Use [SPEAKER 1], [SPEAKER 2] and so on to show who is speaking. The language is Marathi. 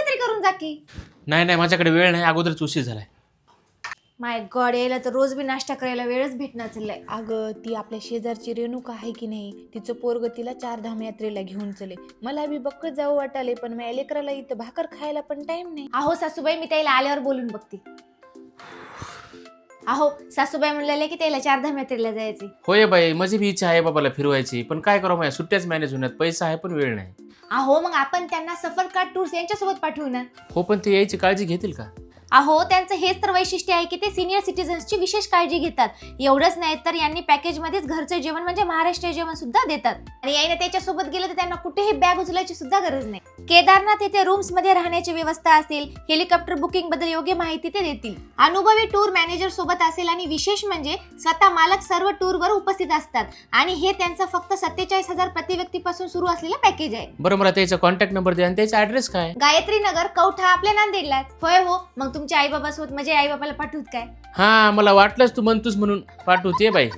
[SPEAKER 1] तरी करून जा की.
[SPEAKER 2] नाही नाही माझ्याकडे वेळ नाही, अगोदरच उशीर झालाय.
[SPEAKER 1] माय गॉड, यायला तर रोज बी नाश्ता करायला वेळच भेटणार चाललाय.
[SPEAKER 3] अगं ती आपल्या शेजारची रेणुका आहे की नाही, तिचं पोरग तिला 4 धाम यात्रेला घेऊन चले. मला बी बक्कत जावं वाटाले, पण माझ्या लेकराला इथं भाकर खायला पण टाइम नाही.
[SPEAKER 1] अहो सासूबाई, मी त्याला आल्यावर बोलून बघते. अहो सासूबाई म्हणलेले की त्याला 4 धाम यात्रेला जायचे.
[SPEAKER 2] होय बाई, माझी बी इच्छा आहे बाबाला फिरवायची, पण काय करावं, माझ्या सुट्ट्याच मॅनेज होण्यात पैसा आहे पण वेळ नाही.
[SPEAKER 1] अहो मग आपण त्यांना सफरकार्ड टूर्स यांच्यासोबत पाठवू ना.
[SPEAKER 2] हो, पण ते यायची काळजी घेतील का?
[SPEAKER 1] अहो त्यांचं हेच तर वैशिष्ट्य आहे की ते सिनियर सिटीजन्सची विशेष काळजी घेतात. एवढंच नाही तर यांनी पॅकेजमध्येच घरचं जेवण म्हणजे महाराष्ट्रीय जेवण सुद्धा देतात. आणि यायला त्याच्यासोबत गेलं तर त्यांना कुठेही बॅग उचलायची सुद्धा गरज नाही. केदारनाथ येथे रूम्स मध्ये राहण्याची व्यवस्था असेल, हेलिकॉप्टर बुकिंग बद्दल योग्य माहिती ते देतील. अनुभवी टूर मॅनेजर सोबत असेल आणि विशेष म्हणजे स्वतः मालक सर्व टूर वर उपस्थित असतात. आणि हे त्यांचं फक्त 47,000 प्रति व्यक्तीपासून सुरू असलेलं पॅकेज आहे.
[SPEAKER 2] बरं, मला त्याचा कॉन्टॅक्ट नंबर द्या आणि त्याचा ऍड्रेस काय?
[SPEAKER 1] गायत्री नगर, कौठा, आपल्या नांदेडला. होय हो, मग तुमच्या आई बाबा सोबत म्हणजे आई बाबाला पाठवत काय?
[SPEAKER 2] हा, मला वाटलंच तू म्हणतोस म्हणून पाठवते बाई.